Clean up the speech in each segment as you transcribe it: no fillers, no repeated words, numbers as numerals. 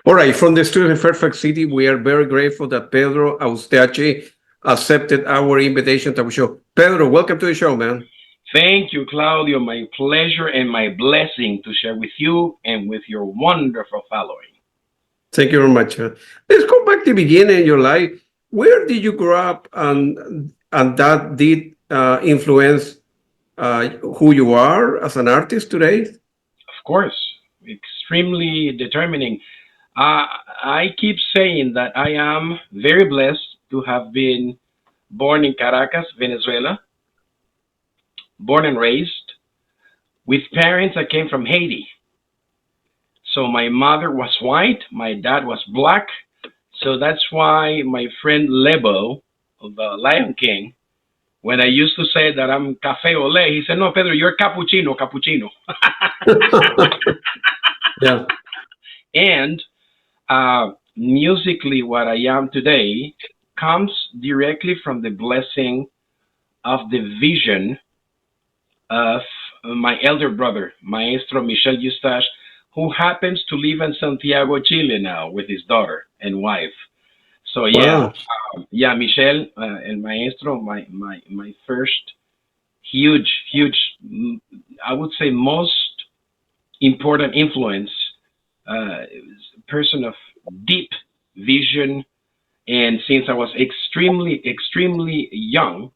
All right, from the studio in Fairfax City, we are very grateful that Pedro Eustache accepted our invitation to our show. Pedro, welcome to the show, man. Thank you, Claudio. My pleasure and my blessing to share with you and with your wonderful following. Thank you very much. Let's go back to the beginning of your life. Where did you grow up, and that did influence who you are as an artist today? Of course, extremely determining. I keep saying that I am very blessed to have been born in Caracas, Venezuela, born and raised with parents that came from Haiti. So my mother was white, my dad was black. So that's why my friend Lebo, of the Lion King, when I used to say that I'm cafe au lait, he said, "No, Pedro, you're cappuccino, cappuccino." Yeah. And musically, what I am today comes directly from the blessing of the vision of my elder brother, Maestro Michel Eustache, who happens to live in Santiago, Chile now with his daughter and wife. So yeah, Wow. yeah, Michel and Maestro, my first huge, I would say most important influence, person of deep vision. And since I was extremely young,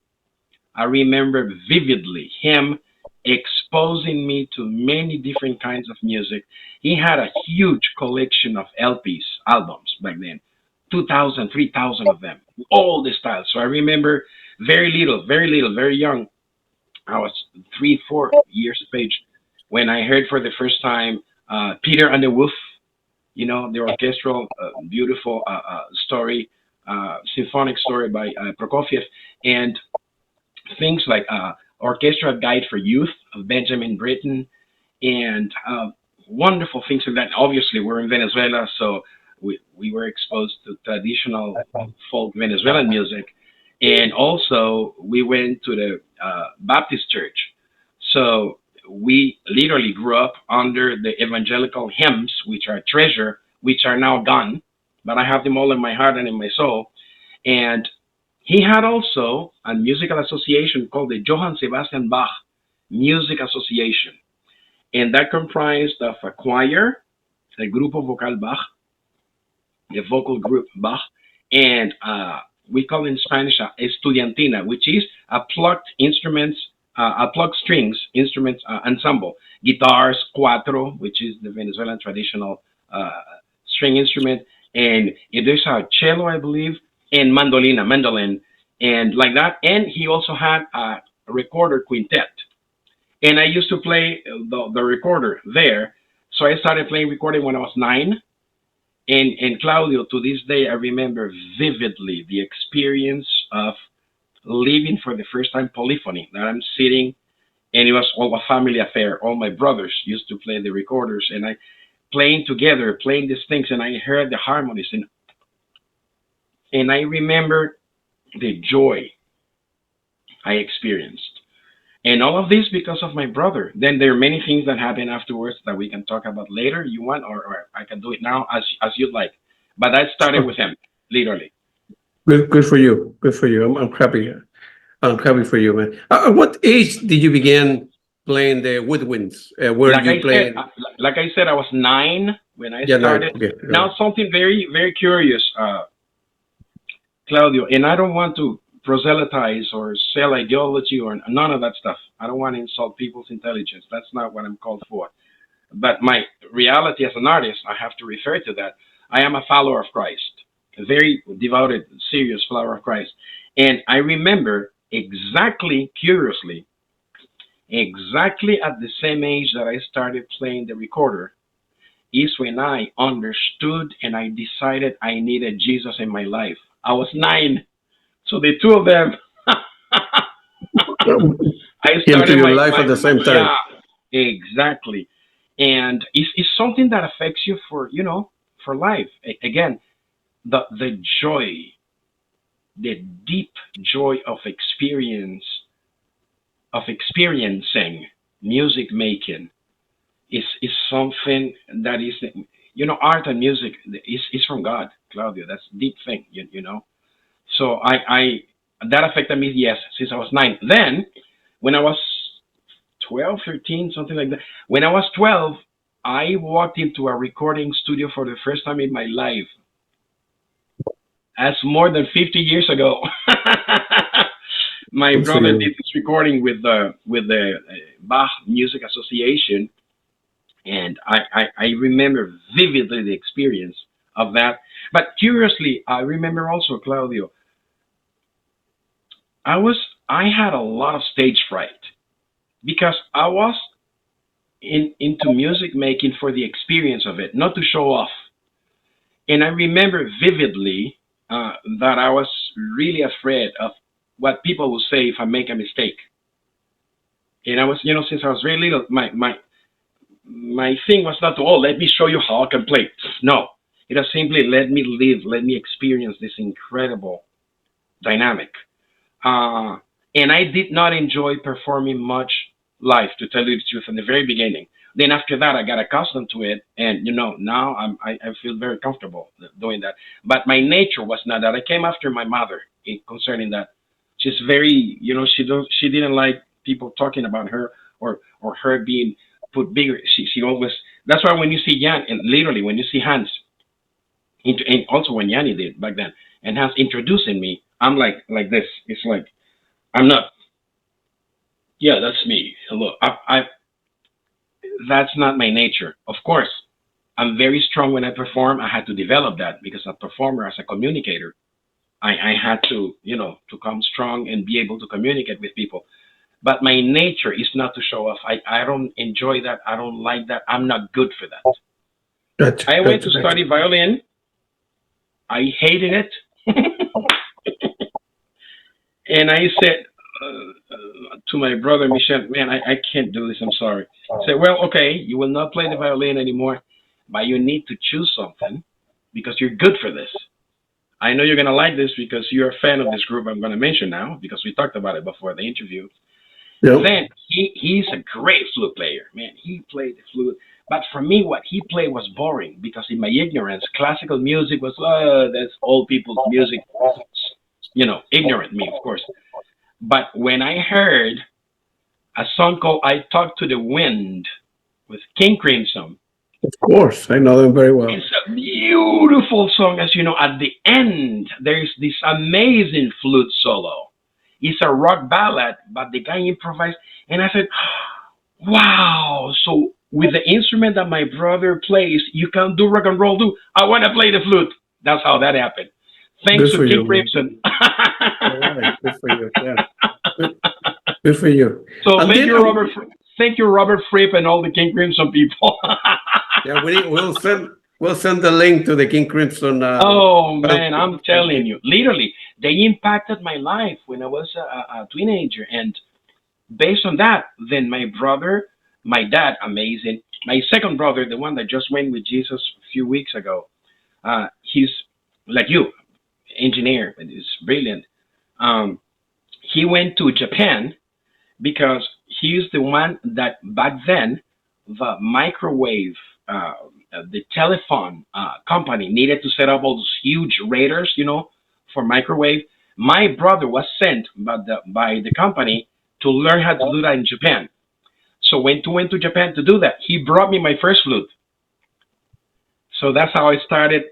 I remember vividly him exposing me to many different kinds of music. He had a huge collection of LPs, albums back then, 2,000, 3,000 of them, all the styles. So I remember very little, very young. I was 3, 4 years of age when I heard for the first time Peter and the Wolf, the orchestral, beautiful story, symphonic story by Prokofiev, and things like Orchestral Guide for Youth of Benjamin Britten, and wonderful things like that. Obviously, we're in Venezuela, so we were exposed to traditional folk Venezuelan music, and also we went to the Baptist church. So we literally grew up under the evangelical hymns, which are treasure, which are now gone, but I have them all in my heart and in my soul. And he had also a musical association called the Johann Sebastian Bach Music Association, and that comprised of a choir, the Grupo Vocal Bach, the vocal group Bach, and we call in Spanish estudiantina, which is a plucked instruments, a plucked strings instruments ensemble, guitars, cuatro, which is the Venezuelan traditional string instrument, and there's a cello, I believe, and mandolin, and like that. And he also had a recorder quintet, and I used to play the recorder there. So I started playing recording when I was 9, and Claudio, to this day, I remember vividly the experience of living for the first time polyphony. That I'm sitting, and it was all a family affair. All my brothers used to play the recorders, and I playing together, playing these things, and I heard the harmonies, and I remember the joy I experienced. And all of this because of my brother. Then there are many things that happen afterwards that we can talk about later. You want, or I can do it now as you'd like. But I started Sure. with him, literally. Good for you. Good for you. I'm happy. I'm happy for you, man. At what age did you begin playing the woodwinds? Where Like you I said, playing? I was 9 when I Yeah, nine. started. Okay. Now something very curious, Claudio, and I don't want to proselytize or sell ideology or none of that stuff. I don't want to insult people's intelligence. That's not what I'm called for. But my reality as an artist, I have to refer to that. I am a follower of Christ, a very devoted, serious follower of Christ. And I remember exactly, curiously, exactly at the same age that I started playing the recorder is when I understood and I decided I needed Jesus in my life. I was 9. So the two of them, I Came to started your life at the same time. yeah, exactly. And it's something that affects you for, for life. Again, the joy, the deep joy of experiencing music making is something that is, art and music is from God, Claudio. That's a deep thing, you know. So I that affected me, yes, since I was 9. Then when I was 12, 13, something like that. When I was 12, I walked into a recording studio for the first time in my life. That's more than 50 years ago. My Good for brother did you. this recording with the Bach Music Association, and I remember vividly the experience of that. But curiously, I remember also, Claudio, I had a lot of stage fright because I was into music making for the experience of it, not to show off. And I remember vividly that I was really afraid of what people would say if I make a mistake. And I was, since I was very little, my thing was not to, oh, let me show you how I can play. No, it was simply let me live, let me experience this incredible dynamic. Uh, and I did not enjoy performing much live, to tell you the truth, in the very beginning. Then after that, I got accustomed to it, and now I feel very comfortable doing that. But my nature was not that. I came after my mother concerning that. She's very, she didn't like people talking about her or her being put bigger. She always. That's why when you see Jan, and literally when you see Hans, and also when Yanni did back then, and Hans introducing me, I'm like this. It's like I'm not. Yeah, that's me. Hello. That's not my nature. Of course, I'm very strong when I perform. I had to develop that because as a performer, as a communicator, I had to, to come strong and be able to communicate with people. But my nature is not to show off. I don't enjoy that. I don't like that. I'm not good for that. Gotcha. I went Gotcha. to Gotcha. study violin. I hated it. And I said to my brother Michel, man, I can't do this. I'm sorry. I said, well, okay, you will not play the violin anymore, but you need to choose something because you're good for this. I know you're gonna like this because you're a fan of this group I'm gonna mention now because we talked about it before the interview. Yep. Then he's a great flute player, man. He played the flute, but for me, what he played was boring because in my ignorance, classical music was that's old people's music. Ignorant me, of course. But when I heard a song called "I Talk to the Wind" with King Crimson, Of course, I know them very well. it's a beautiful song. As you know, at the end, there's this amazing flute solo. It's a rock ballad, but the guy improvised. And I said, wow. So, with the instrument that my brother plays, you can do rock and roll too. I want to play the flute. That's how that happened. Thanks Good to for King you, man. Crimson. All right. Good for you. Yeah. Good, good for you. So And thank then, you, Robert. Thank you, Robert Fripp, and all the King Crimson people. yeah, we'll send the link to the King Crimson Oh man, fan I'm fan telling page. you, literally, they impacted my life when I was a teenager, and based on that, then my brother, my dad, amazing, my second brother, the one that just went with Jesus a few weeks ago, he's like you, engineer, and he's brilliant. Um, he went to Japan because he's the one that back then the microwave, the telephone company needed to set up all those huge radars, for microwave. My brother was sent by the company to learn how to do that in Japan. So when he went to Japan to do that, he brought me my first flute. So that's how I started,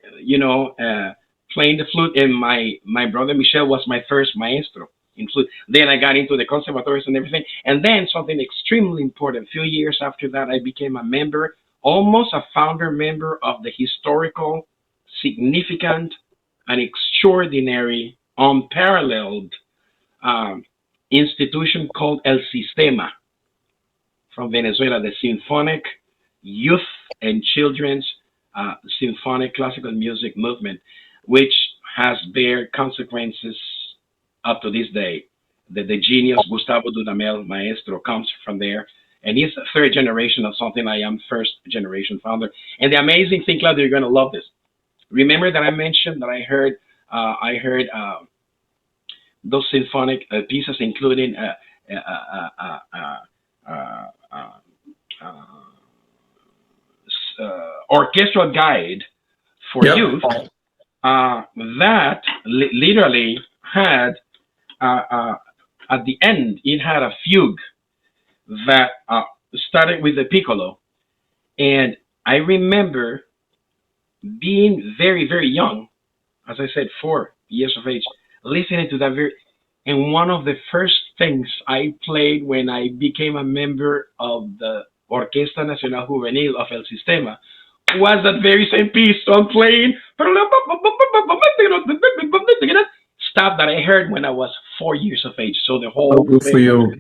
playing the flute. And my brother Michel was my first maestro in flute. Then I got into the conservatories and everything. And then something extremely important. A few years after that, I became a member, almost a founder member of the historical, significant, and extraordinary, unparalleled um, institution called El Sistema from Venezuela, the Symphonic Youth and Children's Symphonic Classical Music Movement, which has bear consequences up to this day. The genius Gustavo Dudamel, maestro, comes from there. And he's a third generation of something I am first generation founder. And the amazing thing, Claudia, you're going to love this. Remember that I mentioned that I heard those symphonic pieces, including uh, uh, uh, uh, uh, uh, uh, orchestral guide for Yeah. youth that literally had uh, uh, at the end it had a fugue that started with the piccolo, and I remember being very very young, as I said, 4 years of age, listening to that very. And one of the first things I played when I became a member of the Orquesta Nacional Juvenil of El Sistema was that very same piece. So I'm playing stuff that I heard when I was 4 years of age. So the Oh, whole good for thing. you.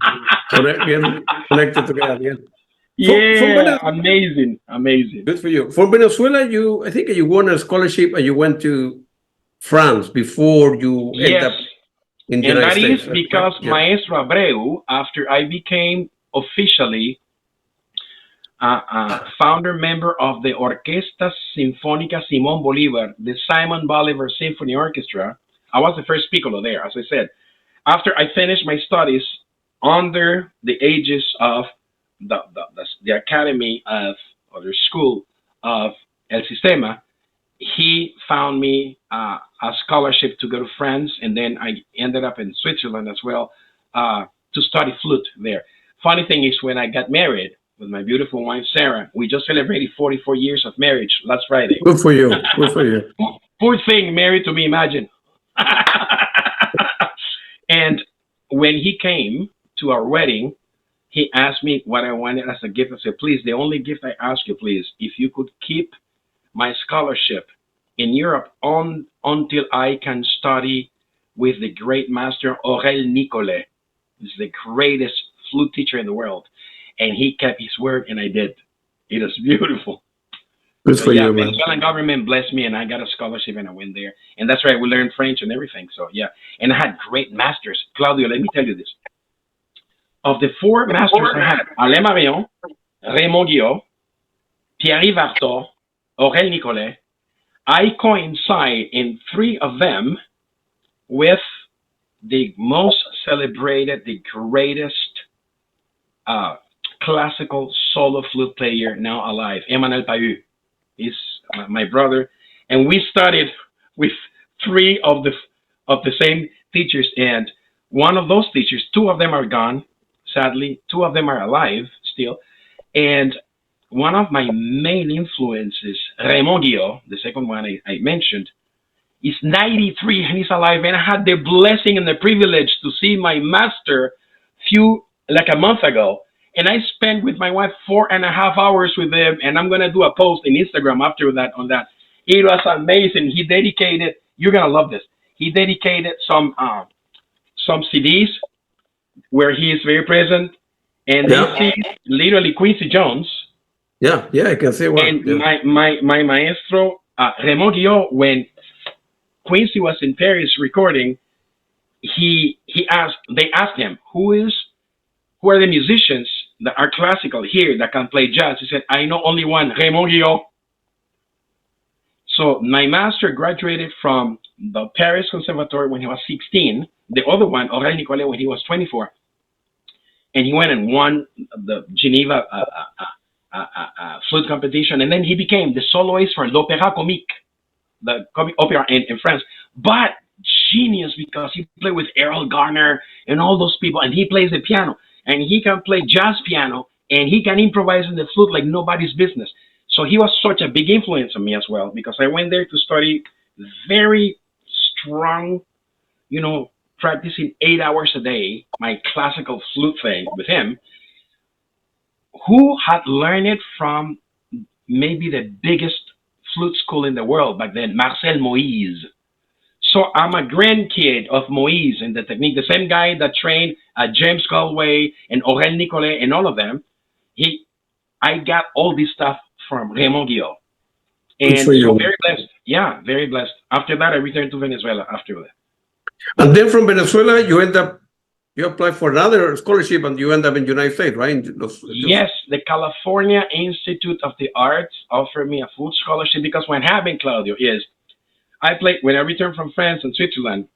So that again connected together again. From Yeah, Venezuela, amazing, amazing. good for you. From Venezuela, you I think you won a scholarship and you went to France before you end Yes, up in the and United that is States. That's right. because Yeah. Maestro Abreu, after I became officially founder member of the Orquesta Sinfónica Simón Bolívar, the Simon Bolivar Symphony Orchestra. I was the first piccolo there, as I said. After I finished my studies under the aegis of the Academy of, or the School of El Sistema, he found me a scholarship to go to France, and then I ended up in Switzerland as well to study flute there. Funny thing is, when I got married with my beautiful wife Sarah, we just celebrated 44 years of marriage last Friday. Good for you. Good for you. Poor thing, married to me, imagine. And when he came to our wedding, he asked me what I wanted as a gift. I said, please, the only gift I ask you, please, if you could keep my scholarship in Europe until I can study with the great master Aurel Nicolet. He's the greatest flute teacher in the world. And he kept his word, and I did. It was beautiful. Good So for yeah, you, man. Venezuelan government blessed me, and I got a scholarship, and I went there. And that's right, we learned French and everything. So yeah, and I had great masters. Claudio, let me tell you this: of the four masters I had, Alain Marion, Raymond Guillot, Thierry Vartor, Aurel Nicolet, I coincide in three of them with the most celebrated, the greatest uh, classical solo flute player now alive, Emmanuel Pahud. He's my brother, and we studied with three of the same teachers. And one of those teachers, two of them are gone, sadly. Two of them are alive still. And one of my main influences, Raymond Guillot, the second one I mentioned, is 93 and he's alive. And I had the blessing and the privilege to see my master like a month ago. And I spent with my wife 4.5 hours with him. And I'm going to do a post in Instagram after that on that. It was amazing. He dedicated, you're going to love this. He dedicated some CDs where he is very present. And Yeah. this is literally Quincy Jones. Yeah. Yeah. I can say one. And Yeah. my maestro, Raymond Guillot, when Quincy was in Paris recording, they asked him, who are the musicians that are classical here that can play jazz? He said, I know only one, Raymond Guillot. So my master graduated from the Paris Conservatoire when he was 16. The other one, Aurel Nicolet, when he was 24. And he went and won the Geneva flute competition. And then he became the soloist for l'Opéra Comique, the comic opera in France. But genius, because he played with Errol Garner and all those people, and he plays the piano, and he can play jazz piano, and he can improvise in the flute like nobody's business. So he was such a big influence on me as well, because I went there to study very strong, practicing 8 hours a day, my classical flute thing with him, who had learned it from maybe the biggest flute school in the world back then, Marcel Moïse. So I'm a grandkid of Moïse and the technique, the same guy that trained James Galway and Aurel Nicolet and all of them. I got all this stuff from Raymond Guillot. Good And for so you. very blessed. Yeah, very blessed. After that, I returned to Venezuela after that. And then from Venezuela, you apply for another scholarship and you end up in the United States, right? Yes, the California Institute of the Arts offered me a full scholarship because what happened, Claudio, is when I returned from France and Switzerland,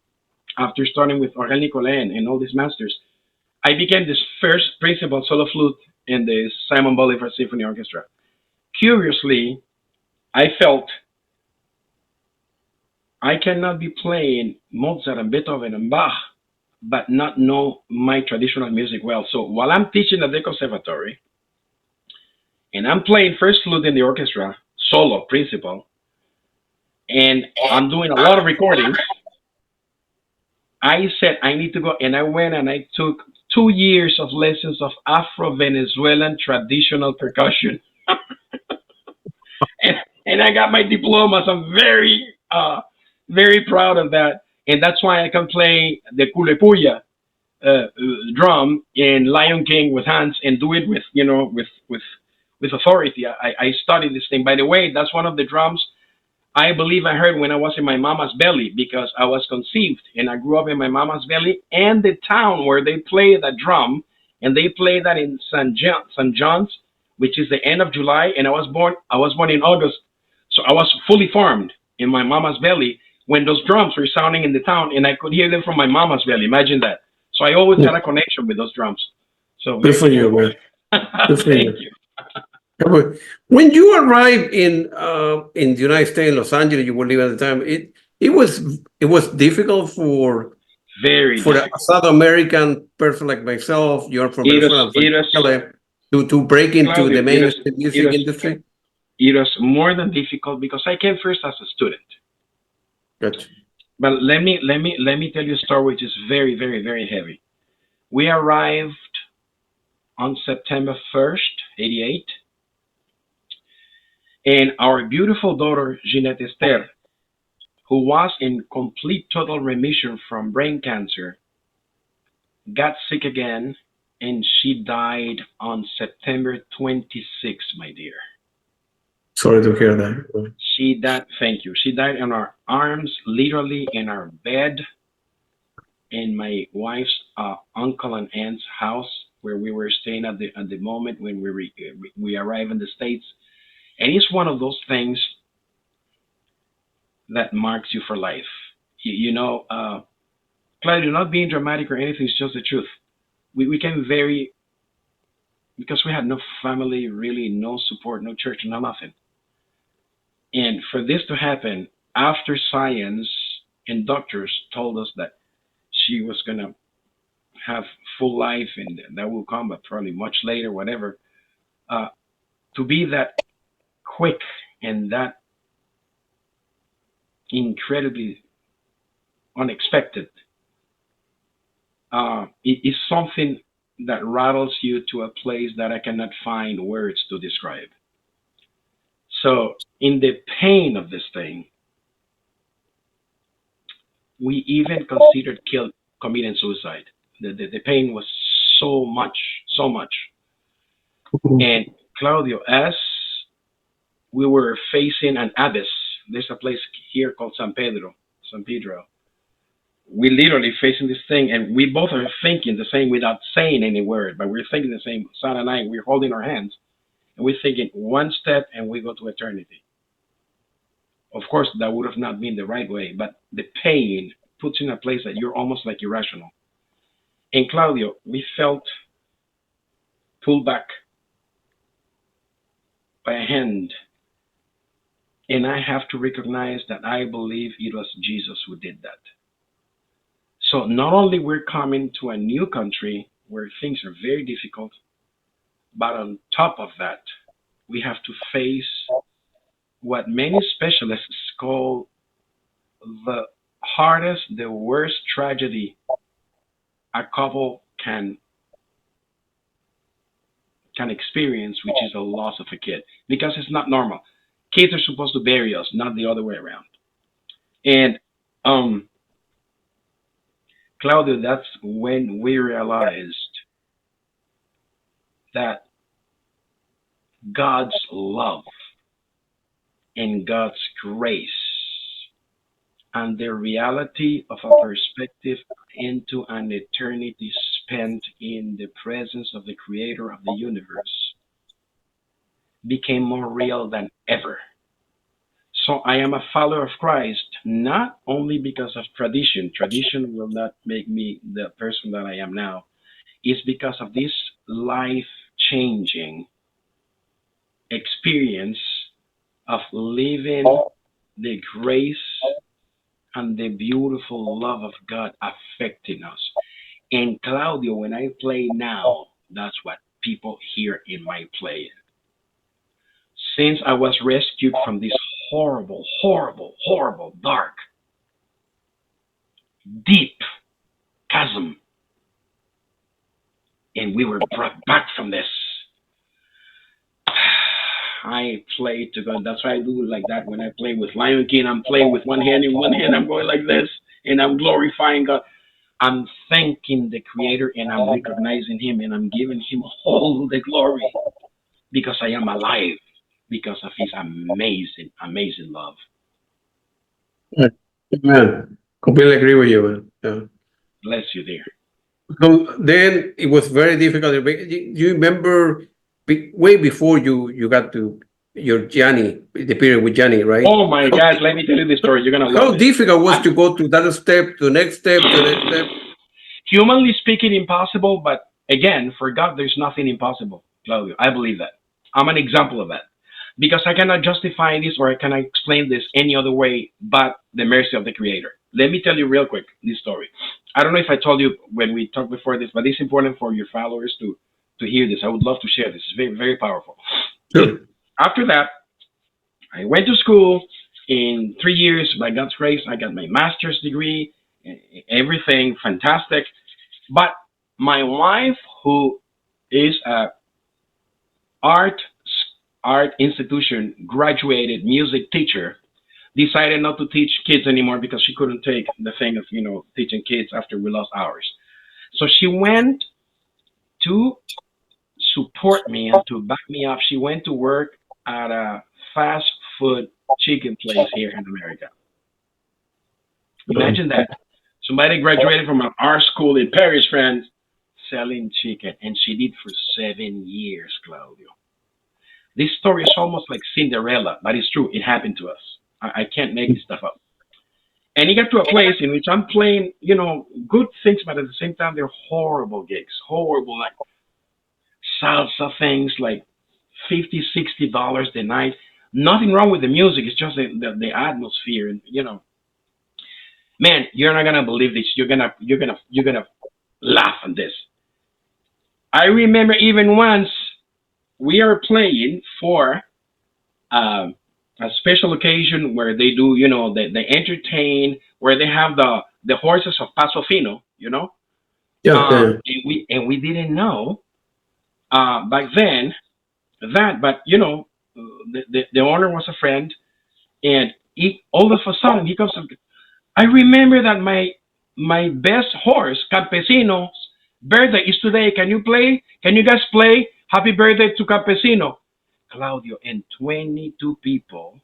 after starting with Aurel Nicolet and all these masters, I became this first principal solo flute in the Simon Bolivar Symphony Orchestra. Curiously, I felt I cannot be playing Mozart and Beethoven and Bach, but not know my traditional music well. So while I'm teaching at the conservatory and I'm playing first flute in the orchestra, solo, principal, and I'm doing a lot of recordings, I said I need to go, and I went and I took 2 years of lessons of Afro-Venezuelan traditional percussion, and, and I got my diplomas. I'm very proud of that, and that's why I can play the kulepuya drum in Lion King with Hans and do it with with authority. I studied this thing. By the way, that's one of the drums I believe I heard when I was in my mama's belly because I was conceived and I grew up in my mama's belly and the town where they play that drum and they play that in St. John's, which is the end of July, and I was born in August, so I was fully formed in my mama's belly when those drums were sounding in the town and I could hear them from my mama's belly. Imagine that. So I always had a connection with those drums. So Good very for you, cool. man. Good for Thank you. you. When you arrived in the United States, Los Angeles, you were living at the time. It was difficult Very for a difficult. South American person like myself. You're from It is Venezuela, I'm from it is Chile, to break into Claudio, the mainstream it music is industry. it was more than difficult because I came first as a student. Gotcha. But let me tell you a story which is very heavy. We arrived on September 1st, 88, and our beautiful daughter Jeanette Esther, who was in complete total remission from brain cancer, got sick again, and she died on September 26th, my dear. Sorry to hear that. She died. Thank you. She died in our arms, literally in our bed, in my wife's uncle and aunt's house where we were staying at the moment when we arrived in the states. And it's one of those things that marks you for life. Claudio, not being dramatic or anything, it's just the truth. We came very because we had no family, really, no support, no church, no nothing. And for this to happen after science and doctors told us that she was gonna have full life and that will come, but probably much later, whatever. Uh, to be that quick and that incredibly unexpected it is something that rattles you to a place that I cannot find words to describe. So, in the pain of this thing, we even considered committing suicide. The pain was so much, so much. And Claudio, as we were facing an abyss, there's a place here called San Pedro. We literally facing this thing, and we both are thinking the same without saying any word, but we're thinking the same. Son and I, we're holding our hands, and we're thinking one step, and we go to eternity. Of course, that would have not been the right way, but the pain puts you in a place that you're almost like irrational. And Claudio, we felt pulled back by a hand, and I have to recognize that I believe it was Jesus who did that. So not only we're coming to a new country where things are very difficult, but on top of that, we have to face what many specialists call the hardest, the worst tragedy a couple can experience, which is the loss of a kid, because it's not normal. Kids are supposed to bury us, not the other way around. And um, Claudio, that's when we realized that God's love and God's grace and the reality of a perspective into an eternity spent in the presence of the creator of the universe became more real than ever. So I am a follower of Christ not only because of tradition. Tradition will not make me the person that I am now. It's because of this life changing experience of living the grace and the beautiful love of God affecting us. And Claudio, when I play now, that's what people hear in my playing. Since I was rescued from this horrible, horrible, horrible, dark, deep chasm, and we were brought back from this, I play to God. That's why I do like that when I play with Lion King. I'm playing with one hand in one hand. I'm going like this, and I'm glorifying God. I'm thanking the Creator, and I'm recognizing Him, and I'm giving Him all the glory because I am alive because of His amazing, amazing love. Man, completely agree with you, man. Yeah. Bless you, dear. So then it was very difficult. You remember way before you got to your Gianni, the period with Gianni, right? Oh my gosh, let me tell you this story. You're gonna love How it. difficult was I, to go to that step, to the next step, to the next step? Humanly speaking, impossible, but again, for God, there's nothing impossible, Claudio. I believe that. I'm an example of that. Because I cannot justify this or I cannot explain this any other way but the mercy of the Creator. Let me tell you real quick this story. I don't know if I told you when we talked before this, but it's important for your followers to hear this. I would love to share this. It's very, very powerful. Sure. After that, I went to school. In 3 years, by God's grace, I got my master's degree, everything fantastic. But my wife, who is a art art institution graduated music teacher, decided not to teach kids anymore because she couldn't take the thing of teaching kids after we lost ours. So she went to support me and to back me up. She went to work at a fast food chicken place here in America. Uh, Imagine that. Somebody graduated from an art school in Paris, France, selling chicken, and she did for 7 years, Claudio. This story is almost like Cinderella, but it's true. It happened to us. I can't make this stuff up. And it got to a place in which I'm playing, good things, but at the same time, they're horrible gigs, horrible, like salsa things, like 50, $60 the night. Nothing wrong with the music. It's just the atmosphere, and man, you're not gonna believe this. You're gonna laugh at this. I remember even once we are playing for um, a special occasion where they do, they entertain, where they have the horses of Paso Fino, yeah, yeah. and we didn't know back then that, but the owner was a friend, and all of a sudden he comes. I remember that my best horse, Campesino's birthday is today. Can you play? Can you guys play? Happy birthday to Campesino, Claudio, and 22 people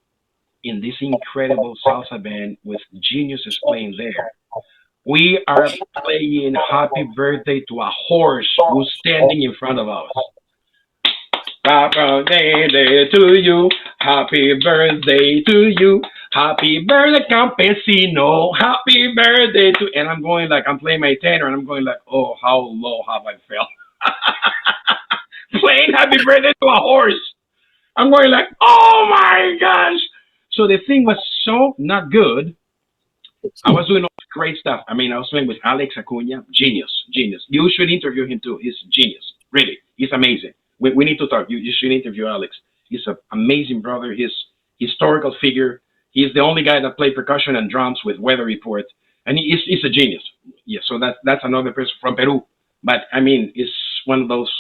in this incredible salsa band with geniuses playing there. We are playing happy birthday to a horse who's standing in front of us. Happy birthday to you. Happy birthday to you. Happy birthday, Campesino. Happy birthday to. And I'm going like, I'm playing my tenor and I'm going like, oh, how low have I felt? Playing happy birthday to a horse. I'm going like, oh my gosh. So the thing was so not good. I was doing all this great stuff. I mean, I was playing with Alex Acuna, genius, genius. You should interview him too. He's genius, really. He's amazing. We need to talk. You should interview Alex. He's an amazing brother. He's historical figure. He's the only guy that played percussion and drums with Weather Report, and he's a genius. Yeah, so that's another person from Peru. But I mean, it's one of those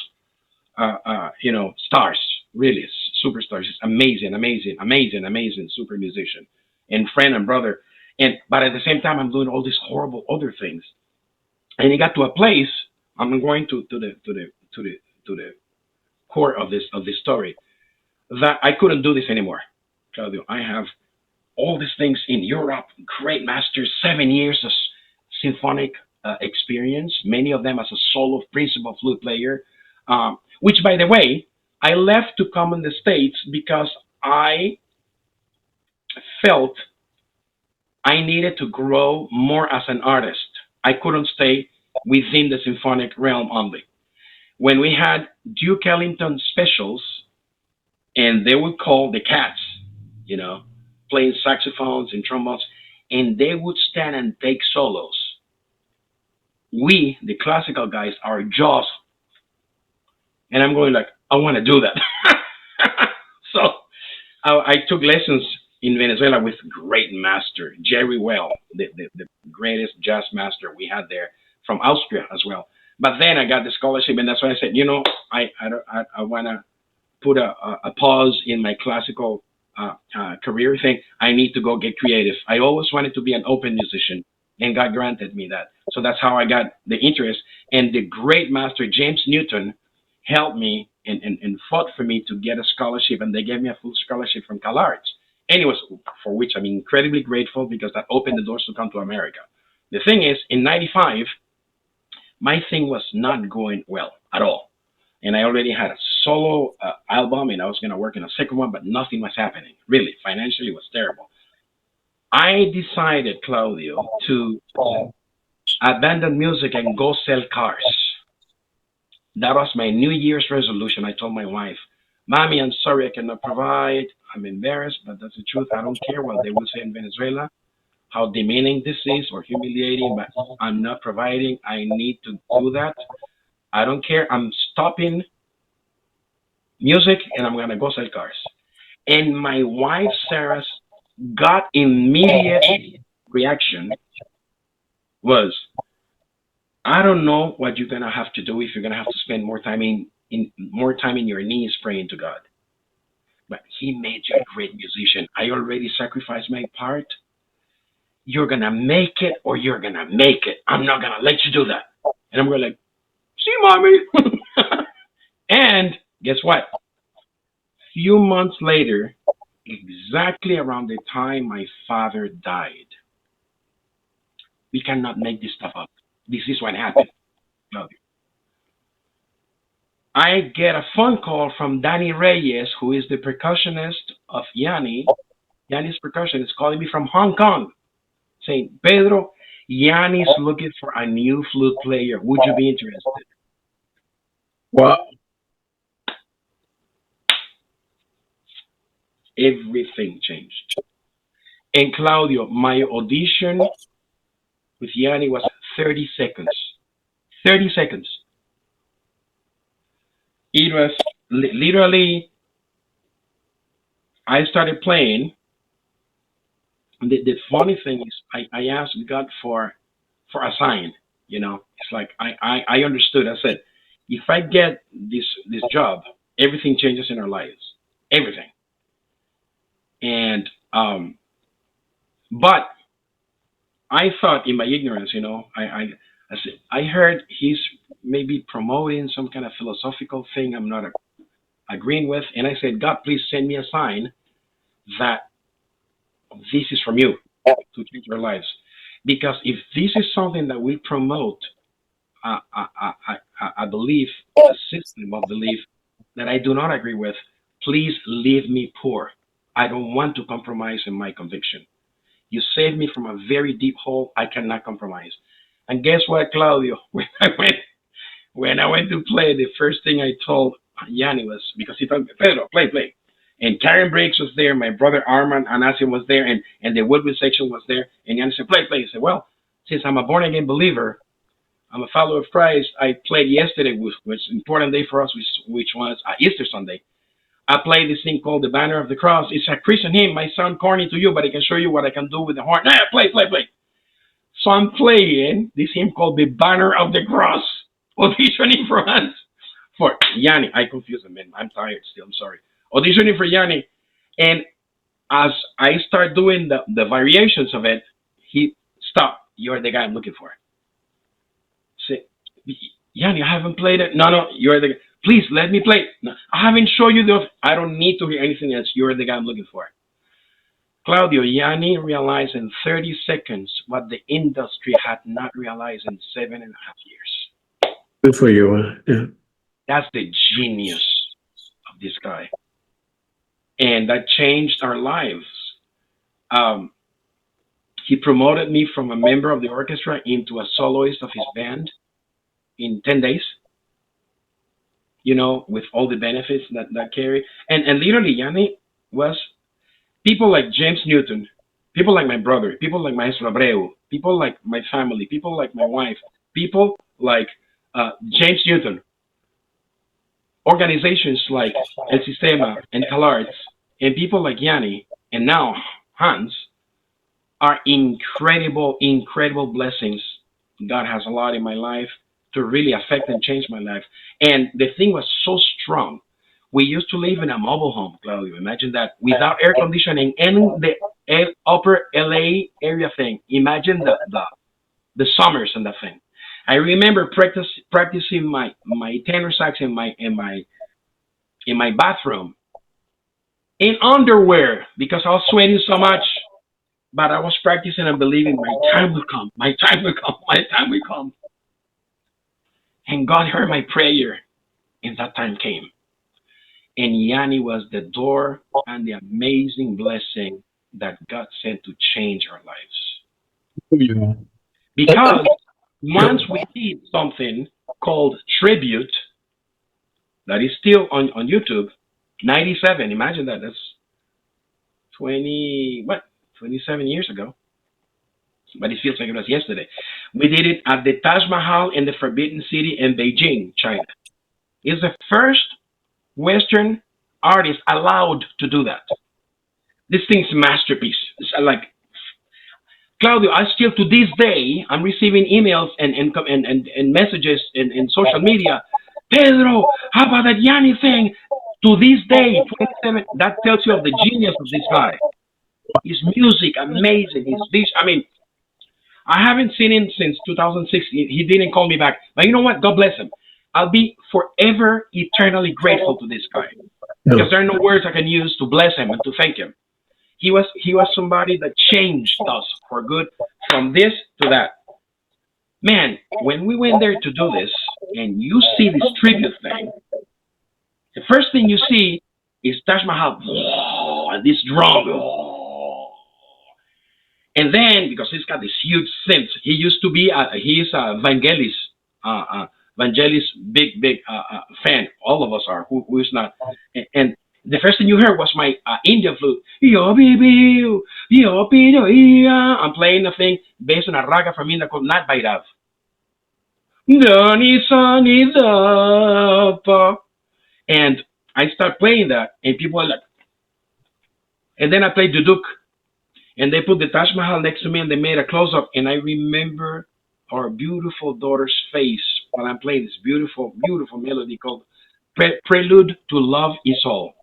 stars, really superstars. He's amazing, amazing, amazing, amazing super musician and friend and brother. And but at the same time, I'm doing all these horrible other things. And it got to a place. I'm going to the core of this story that I couldn't do this anymore, Claudio. I have all these things in Europe, great masters, 7 years of symphonic experience, many of them as a solo principal flute player, which, by the way, I left to come in the States because I felt I needed to grow more as an artist. I couldn't stay within the symphonic realm only. When we had Duke Ellington specials, and they would call the Cats, you know, playing saxophones and trombones, and they would stand and take solos. We, the classical guys, are jaws, and I'm going like, I want to do that. So I took lessons in Venezuela with great master Jerry Well, the greatest jazz master we had there from Austria as well. But then I got the scholarship, and that's why I said, I want to put a pause in my classical career thing. I need to go get creative. I always wanted to be an open musician, and God granted me that. So that's how I got the interest. And the great master James Newton helped me and fought for me to get a scholarship, and they gave me a full scholarship from CalArts. Anyways, for which I'm incredibly grateful because that opened the doors to come to America. The thing is, in '95, my thing was not going well at all. And I already had a solo album, and I was going to work on a second one, but nothing was happening. Really, financially, it was terrible. I decided, Claudio, to abandon music and go sell cars. That was my New Year's resolution. I told my wife, Mommy, I'm sorry I cannot provide. I'm embarrassed, but that's the truth. I don't care what they will say in Venezuela, how demeaning this is or humiliating, but I'm not providing. I need to do that. I don't care. I'm stopping music and I'm going to go sell cars. And my wife, Sarah's gut immediate reaction was, I don't know what you're gonna have to do if you're gonna have to spend more time in more time in your knees praying to God. But He made you a great musician. I already sacrificed my part. You're gonna make it or you're gonna make it. I'm not gonna let you do that. And I'm going like, see, mommy. And guess what? Few months later, exactly around the time my father died, we cannot make this stuff up. This is what happened. I get a phone call from Danny Reyes, who is the percussionist of Yanni. Yanni's percussionist calling me from Hong Kong, saying, Pedro, Yanni's looking for a new flute player. Would you be interested? Well, Everything changed. And Claudio, my audition with Yanni was 30 seconds. 30 seconds. It was literally, I started playing. The funny thing is, I asked God for a sign. It's like I understood. I said, if I get this job, everything changes in our lives, everything. And but I thought in my ignorance, I said I heard he's maybe promoting some kind of philosophical thing I'm not agreeing with, and I said, God, please send me a sign that this is from you to change our lives. Because if this is something that we promote, I believe, a system of belief that I do not agree with, please leave me poor. I don't want to compromise in my conviction. You saved me from a very deep hole. I cannot compromise. And guess what, Claudio? When I went to play, the first thing I told Yanni was, because he told me, Pedro, play, play. And Karen Briggs was there, my brother Armand Anasio was there, and the woodwind section was there. And Yanni said, play, play. He said, well, since I'm a born again believer, I'm a follower of Christ. I played yesterday, which was an important day for us, which was Easter Sunday. I played this thing called the Banner of the Cross. It's a Christian hymn. Might sound corny to you, but I can show you what I can do with the horn. Play, play, play. So I'm playing this hymn called the Banner of the Cross, auditioning for Yanni. I confuse him, man. I'm tired still. I'm sorry. Auditioning for Yanni. And as I start doing the variations of it, he stopped. You're the guy I'm looking for. Say, Yanni, I haven't played it. No, you're the guy. Please let me play. No, I haven't shown you I don't need to hear anything else. You're the guy I'm looking for. Claudio, Yanni realized in 30 seconds what the industry had not realized in 7.5 years. good for you. Yeah. That's the genius of this guy. And that changed our lives. He promoted me from a member of the orchestra into a soloist of his band in 10 days, with all the benefits that carry. And literally, Yanni was, People like James Newton, people like my brother, people like Maestro Abreu, people like my family, people like my wife, people like James Newton, organizations like El Sistema and CalArts, and people like Yanni, and now Hans, are incredible, incredible blessings God has allowed in my life to really affect and change my life. And the thing was so strong. We used to live in a mobile home, Claudio. Imagine that, without air conditioning and the upper LA area thing. Imagine the summers and that thing. I remember practicing my tenor sax in my bathroom in underwear because I was sweating so much. But I was practicing and believing my time will come, my time will come, my time will come. And God heard my prayer, and that time came. And Yanni was the door and the amazing blessing that God sent to change our lives. Yeah. Because once we did something called Tribute, that is still on YouTube, 97, imagine that, that's 27 years ago. But it feels like it was yesterday. We did it at the Taj Mahal in the Forbidden City in Beijing, China. It's the first Western artist allowed to do that. This thing's a masterpiece. It's like Claudio. I still to this day I'm receiving emails and messages in social media. Pedro, how about that Yanni thing? To this day, 27. That tells you of the genius of this guy. His music, amazing. His this. I mean, I haven't seen him since 2006. He didn't call me back. But you know what? God bless him. I'll be forever, eternally grateful to this guy because there are no words I can use to bless him and to thank him. He was somebody that changed us for good from this to that. Man, when we went there to do this, and you see this tribute thing, the first thing you see is Taj Mahal, and this drum. And then, because he's got this huge synth, he used to be, he is a Vangelis big fan. All of us are. Who is not? And the first thing you heard was my Indian flute. I'm playing a thing based on a raga from India called Nat Bhairav. And I start playing that, and people are like, and then I played Duduk. And they put the Taj Mahal next to me and they made a close up. And I remember our beautiful daughter's face while I'm playing this beautiful, beautiful melody called Prelude to Love Is All.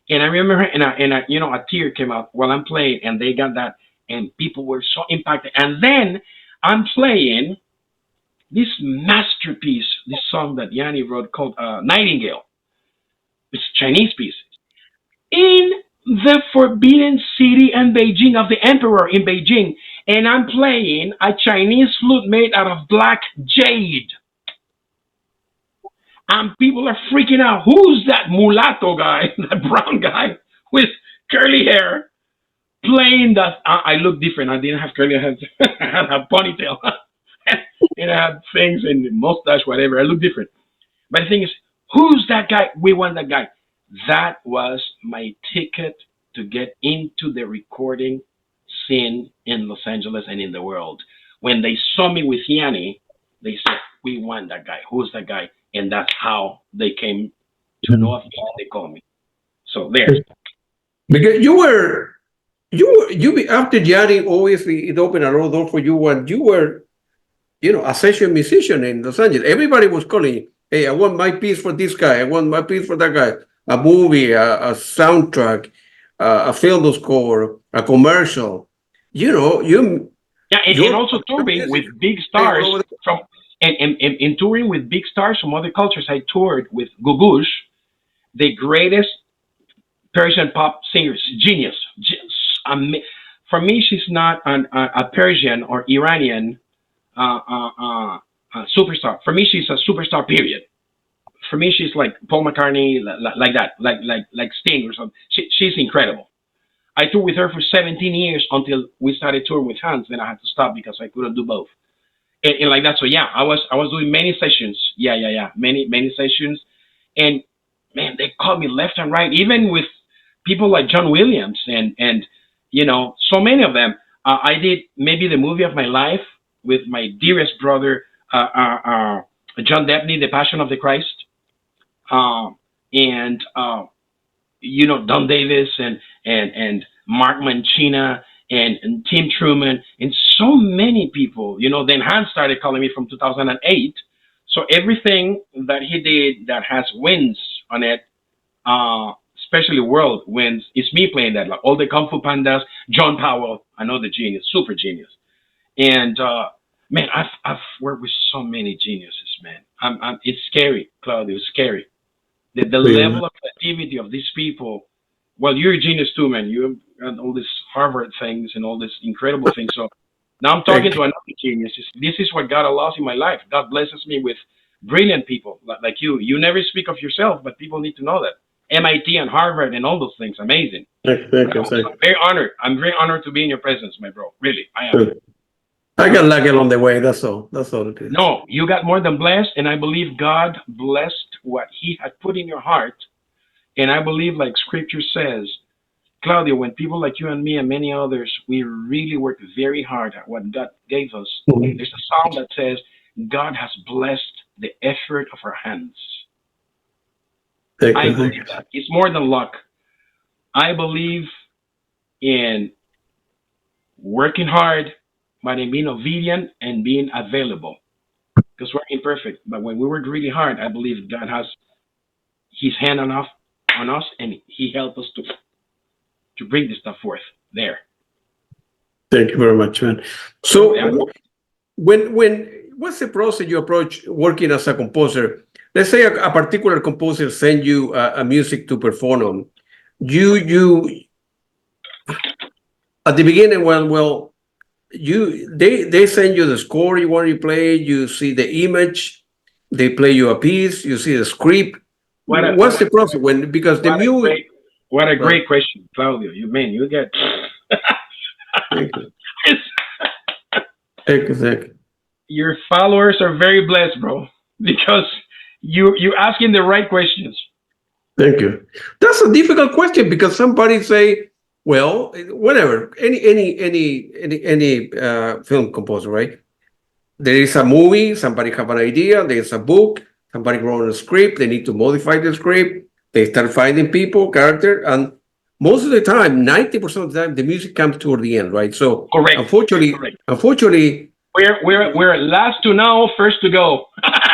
And I remember her, a tear came out while I'm playing, and they got that, and people were so impacted. And then I'm playing this masterpiece, this song that Yanni wrote called Nightingale. It's a Chinese piece. In the Forbidden City and Beijing of the Emperor in Beijing, and I'm playing a Chinese flute made out of black jade. And people are freaking out. Who's that mulatto guy, that brown guy with curly hair, playing that? I look different. I didn't have curly hair. I had a ponytail. And I had things and mustache, whatever. I look different. But the thing is, who's that guy? We want that guy. That was my ticket to get into the recording scene in Los Angeles and in the world. When they saw me with Yanni, they said, we want that guy. Who's that guy? And that's how they came to know of me and they called me. So there. Because after Yanni, obviously it opened a lot of doors for you when you were, a session musician in Los Angeles. Everybody was calling you, hey, I want my piece for this guy. I want my piece for that guy. A movie, a soundtrack, a film score, a commercial. Yeah, and also touring with big stars from and touring with big stars from other cultures. I toured with Gugush, the greatest Persian pop singer, genius. For me, she's not a Persian or Iranian superstar. For me, she's a superstar. Period. For me, she's like Paul McCartney, like that, like Sting or something. She's incredible. I toured with her for 17 years until we started touring with Hans. Then I had to stop because I couldn't do both. And like that. So yeah, I was doing many sessions. Yeah, many sessions. And man, they called me left and right. Even with people like John Williams and so many of them. I did maybe the movie of my life with my dearest brother, John Debney, The Passion of the Christ, and Don Davis and Mark Mancina and Tim Truman and so many people. Then Hans started calling me from 2008. So everything that he did that has wins on it, especially world wins, is me playing that. Like all the Kung Fu Pandas, John Powell, another genius, super genius. And man, I've worked with so many geniuses, man. It's scary, Claudio. It's scary. The Yeah. level of creativity of these people. Well, you're a genius too, man. You got all these Harvard things and all these incredible things. So now I'm talking Thank to another genius. This is what God allows in my life. God blesses me with brilliant people like you. You never speak of yourself, but people need to know that. MIT and Harvard and all those things, amazing. thank you. So Thank I'm very honored. I'm very honored to be in your presence, my bro. Really, I am. you. I got lucky along the way. That's all. That's all it is. No, you got more than blessed, and I believe God blessed what He had put in your heart. And I believe, like Scripture says, Claudio, when people like you and me and many others, we really work very hard at what God gave us. Mhm. There's a song that says, God has blessed the effort of our hands. Thank I you. Thank believe that. It's more than luck. I believe in working hard, but in being obedient and being available. Because we're imperfect. But when we work really hard, I believe God has His hand on us, and He helped us to bring this stuff forth there. thank you very much, man. Yeah. So, when what's the process you approach working as a composer? Let's say a particular composer send you a music to perform on. You at the beginning, they send you the score you want to play. You see the image. They play you a piece. You see the script. What a What's the process when because the what a music? great what a Right. great question, Claudio. You get Thank you. Thank you. Thank you. your followers are very blessed, bro, because you asking the right questions. Thank you. That's a difficult question because somebody say, well, whatever, any film composer, right? There is a movie, somebody have an idea, there's a book, somebody wrote a script, they need to modify the script, they start finding people, character, and most of the time, 90% of the time, the music comes toward the end, right? So Correct. Correct. unfortunately, We're last to know, first to go.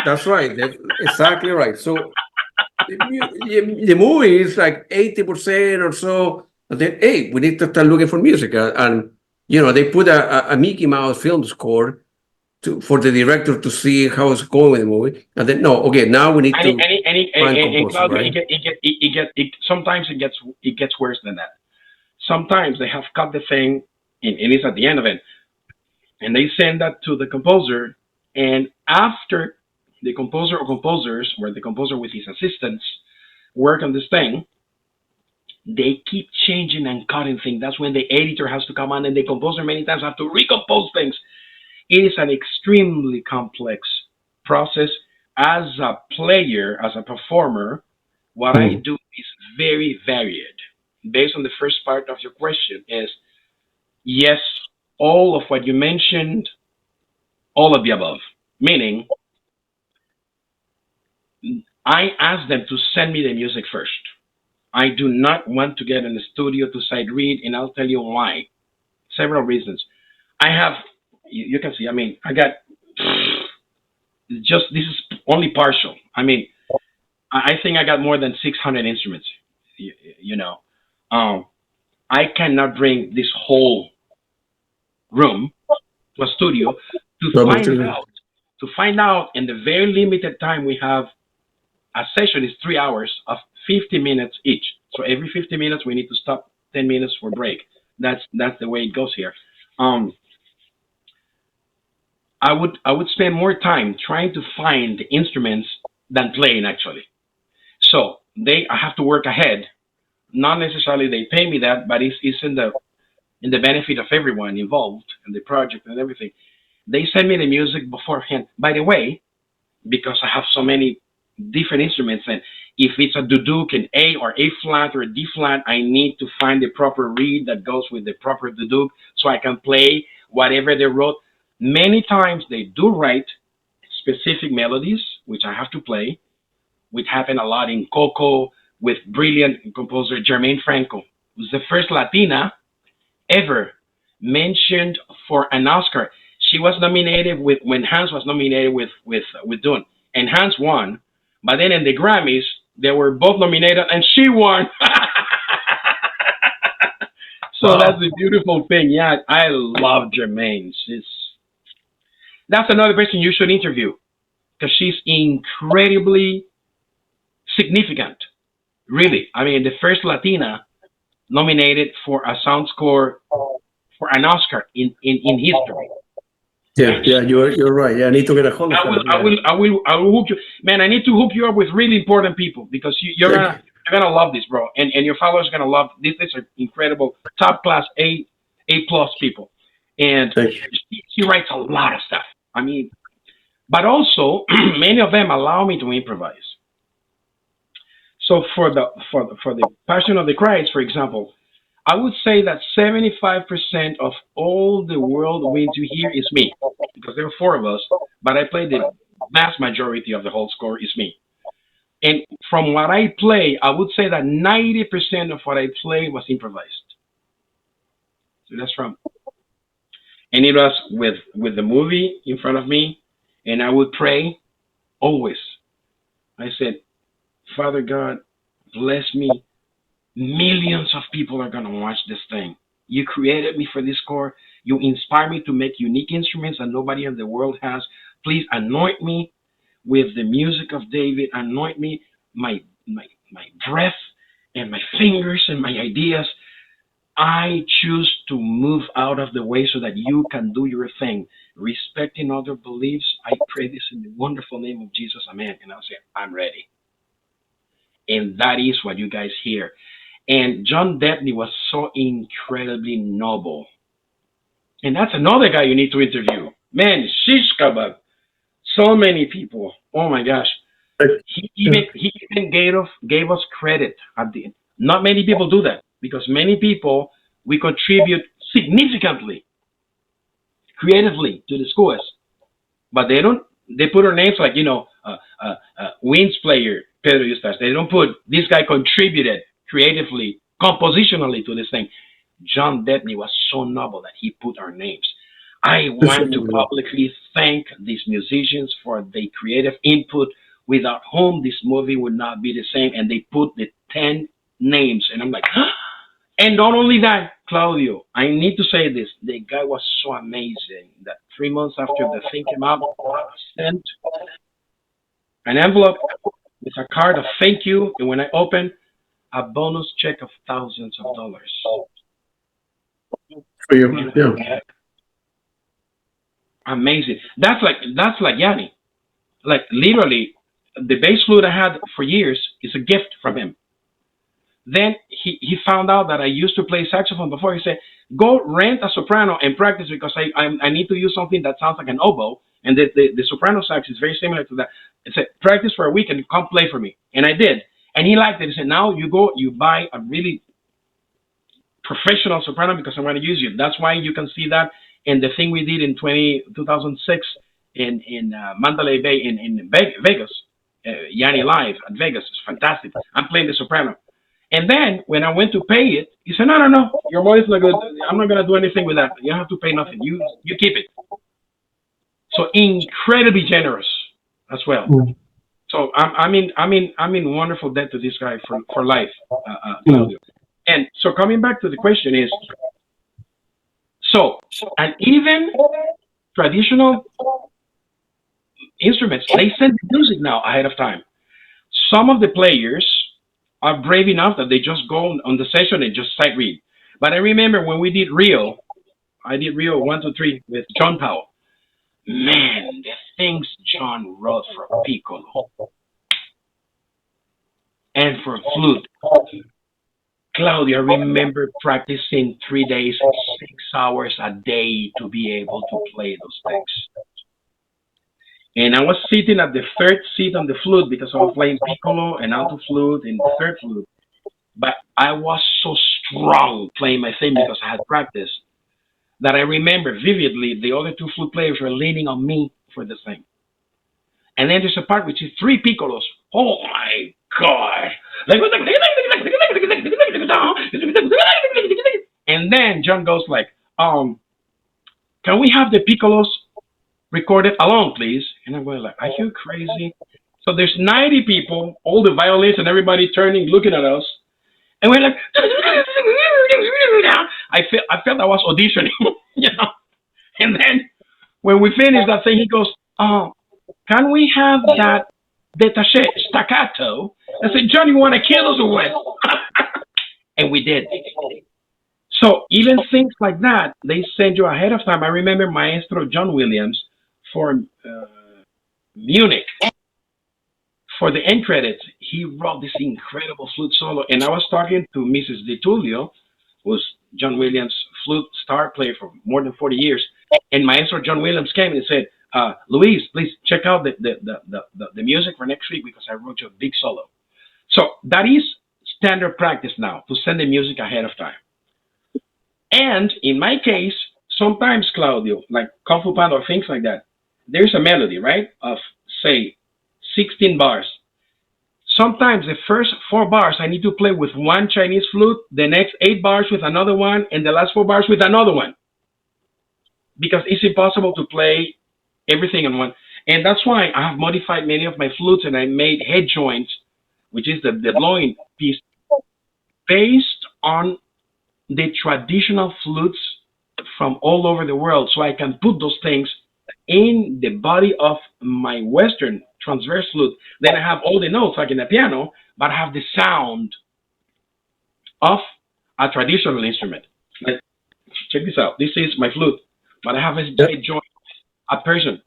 that's right. That's exactly right. So the movie is like 80% or so. And then, hey, we need to start looking for music. And, they put a Mickey Mouse film score for the director to see how it's going with the movie. And then, no, okay, now we need to find And composer, Claudio, right? sometimes it gets worse than that. Sometimes they have cut the thing, and it's at the end of it, and they send that to the composer, and after the composer or composers, or the composer with his assistants, work on this thing, they keep changing and cutting things. That's when the editor has to come on, and the composer many times have to recompose things. It is an extremely complex process. As a player, as a performer, what I Mm. do is very varied. Based on the first part of your question, is yes, all of what you mentioned, all of the above. Meaning, I ask them to send me the music first. I do not want to get in the studio to sight read, and I'll tell you why. Several reasons. I have, you can see, I mean, I got just, this is only partial. I mean, I think I got more than 600 instruments. You, you know, um, I cannot bring this whole room to a studio to No, but find out, in the very limited time we have. A session is 3 hours of 50 minutes each. So every 50 minutes we need to stop 10 minutes for break. That's the way it goes here. Um, I would spend more time trying to find the instruments than playing actually. So I have to work ahead. Not necessarily they pay me that, but it's in the benefit of everyone involved in the project and everything. They send me the music beforehand. By the way, because I have so many different instruments, and If it's a duduk in A or A flat or D flat, I need to find the proper reed that goes with the proper duduk so I can play whatever they wrote. Many times they do write specific melodies, which I have to play, which happened a lot in Coco with brilliant composer Jermaine Franco, who's the first Latina ever mentioned for an Oscar. She was nominated with when Hans was nominated with Dune, and Hans won. But then in the Grammys, they were both nominated, and she won. So that's Wow. the beautiful thing. Yeah, I love Jermaine. That's another person you should interview because she's incredibly significant. Really, I mean, the first Latina nominated for a sound score for an Oscar in history. Yeah, And yeah, you're right. Yeah, I need to get a hold of I will, her. I Yeah. will, I will, I will hook you, man. I need to hook you up with really important people because Thank you. you're gonna love this, bro, and your followers are gonna love this. These are incredible, top class, A plus people, and Thank you. she writes a lot of stuff. I mean, but also many of them allow me to improvise. So for the Passion of the Christ, for example, I would say that 75% of all the world winds you hear is me, because there are four of us, but I play the vast majority of the whole score is me. And from what I play, I would say that 90% of what I play was improvised. So that's from, and it was with the movie in front of me, and I would pray always. I said, Father God, bless me. Millions of people are gonna watch this thing. You created me for this score. You inspire me to make unique instruments that nobody in the world has. Please anoint me with the music of David. Anoint me, my breath and my fingers and my ideas. I choose to move out of the way so that you can do your thing. Respecting other beliefs, I pray this in the wonderful name of Jesus. Amen. And I'll say, I'm ready. And that is what you guys hear. And John Debney was so incredibly noble. And that's another guy you need to interview. Man, shish kebab. So many people. Oh my gosh. Thank- yeah. He even gave us credit at the end. Not many people do that because many people we contribute significantly, creatively to the scores, but they don't. They put our names like Wins player Pedro Eustache. They don't put this guy contributed creatively, compositionally to this thing. John Debney was so noble that he put our names. I want to publicly thank these musicians for the creative input without whom this movie would not be the same. And they put the 10 names. And I'm like, and not only that, Claudio, I need to say this. The guy was so amazing that 3 months after the thing came out, I sent an envelope with a card of thank you. And when I opened, a bonus check of thousands of dollars. For you. Yeah. Amazing. That's like Yanni. Like literally, the bass flute I had for years is a gift from him. Then he found out that I used to play saxophone before. He said, "Go rent a soprano and practice because I need to use something that sounds like an oboe, and the soprano sax is very similar to that." I said, "Practice for a week and come play for me," and I did. And he liked it. He said, "Now you go, you buy a really professional soprano because I'm going to use you." That's why you can see that in the thing we did in 2006 in Mandalay Bay in Vegas, Yanni Live at Vegas. It's fantastic. I'm playing the soprano. And then when I went to pay it, he said, "No, no, no, your voice is not good. I'm not going to do anything with that. You don't have to pay nothing. You keep it." So incredibly generous as well. Mm. So I'm in wonderful debt to this guy for life, Mm. Claudio. And so coming back to the question is, so and even traditional instruments, they send the music now ahead of time. Some of the players are brave enough that they just go on the session and just sight read. But I remember when we did Rio, I did Rio 1, 2, 3 with John Powell. Man, the things John wrote for piccolo and for flute. Claudia, I remember practicing 3 days, 6 hours a day to be able to play those things. And I was sitting at the third seat on the flute because I was playing piccolo and alto flute and the third flute. But I was so strong playing my thing because I had practice that I remember vividly the other two flute players were leaning on me for the thing. And then there's a part which is three piccolos. Oh my god! And then John goes like, can we have the piccolos recorded alone, please? And I'm going like, are you crazy? So there's 90 people, all the violins and everybody turning, looking at us, and we're like, I felt I was auditioning, you know. And then when we finished that thing, he goes, oh, can we have that detaché staccato? I said, John, you want to kill us or what? And we did. So even things like that, they send you ahead of time. I remember Maestro John Williams for Munich. For the end credits, he wrote this incredible flute solo. And I was talking to Mrs. Di Tullio, who's John Williams' flute star player for more than 40 years. And Maestro John Williams came and said, Luis, please check out the music for next week because I wrote you a big solo. So that is standard practice now, to send the music ahead of time. And in my case, sometimes, Claudio, like Kung Fu Panda or things like that, there's a melody, right, of, say, 16 bars. Sometimes the first 4 bars I need to play with one Chinese flute, the next 8 bars with another one, and the last 4 bars with another one. Because it's impossible to play everything in one. And that's why I have modified many of my flutes and I made head joints, which is the blowing piece, based on the traditional flutes from all over the world. So I can put those things in the body of my Western transverse flute. Then I have all the notes like in a piano, but I have the sound of a traditional instrument. Like, check this out. This is my flute, but I have a joint, a Persian.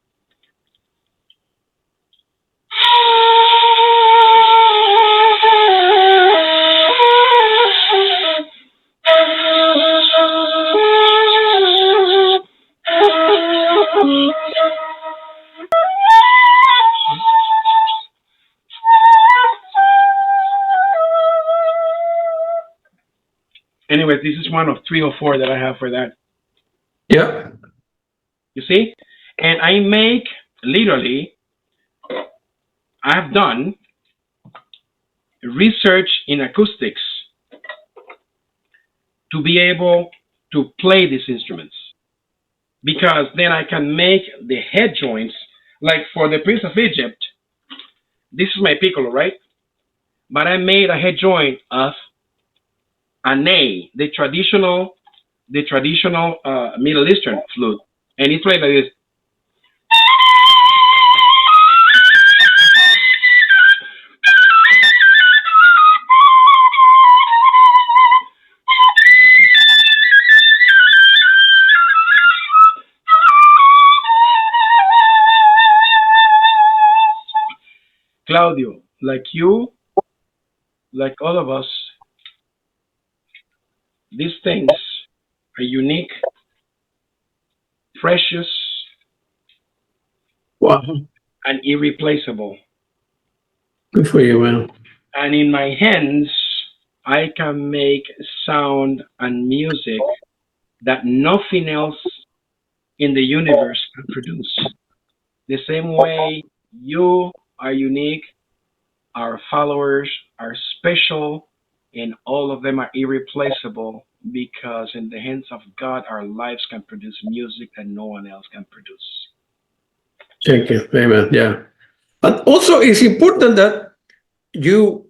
Anyways, this is one of 3 or 4 that I have for that. Yeah. You see? And I make literally, I've done research in acoustics to be able to play these instruments. Because then I can make the head joints, like for the Prince of Egypt, this is my piccolo, right? But I made a head joint of an A, the traditional Middle Eastern flute. And it's played like this. Claudio, like you, like all of us, these things are unique, precious, Wow. and irreplaceable. Good for you, man. And in my hands, I can make sound and music that nothing else in the universe can produce. The same way you are unique, our followers are special, and all of them are irreplaceable because in the hands of God, our lives can produce music that no one else can produce. Thank you. Amen. Yeah. But also, it's important that you,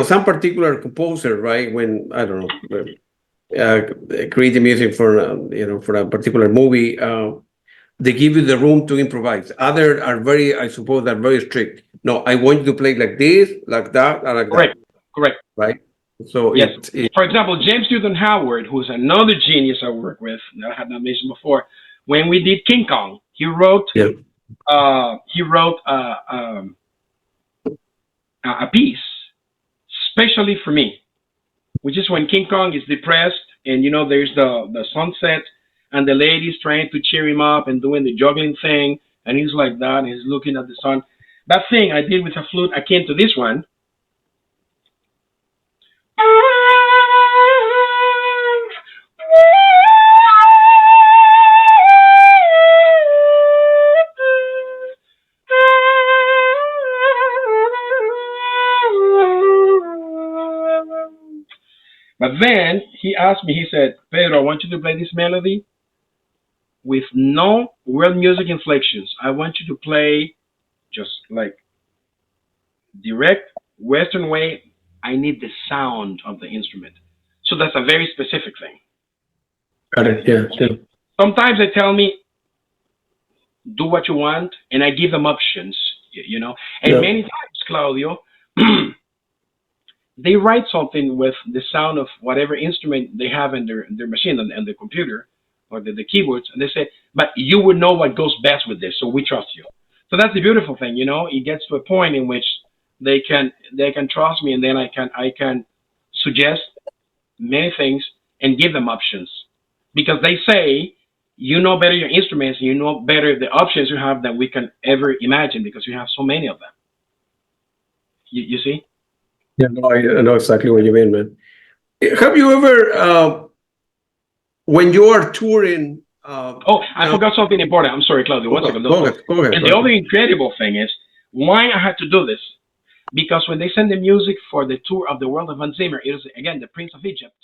some particular composer, right? When, I don't know, create the music for, for a particular movie, they give you the room to improvise. Others are very, I suppose, are very strict. No, I want you to play like this, like that, and like Correct. that. Correct. Right? So yes. For example, James Newton Howard, who's another genius I work with that I had not mentioned before, when we did King Kong, he wrote a piece specially for me, which is when King Kong is depressed and there's the sunset and the lady's trying to cheer him up and doing the juggling thing, and he's like that, and he's looking at the sun. That thing I did with a flute akin to this one. But then he asked me, he said, Pedro, I want you to play this melody with no world music inflections. I want you to play just like direct Western way. I need the sound of the instrument. So that's a very specific thing. Got it. Yeah. Yeah. Sometimes they tell me, do what you want, and I give them options, you know. And Yeah. many times, Claudio, they write something with the sound of whatever instrument they have in their machine and the computer or the keyboards, and they say, but you would know what goes best with this, so we trust you. So that's the beautiful thing, you know. It gets to a point in which they can trust me, and then I can suggest many things and give them options because they say you know better your instruments and you know better the options you have than we can ever imagine because you have so many of them. You see? Yeah, no, I know exactly what you mean, man. Have you ever, when you are touring? Oh, I forgot something important. I'm sorry, Claudio. One second. Go ahead. And the other incredible thing is why I had to do this. Because when they send the music for the tour of the world of Zimmer, it is again the Prince of Egypt.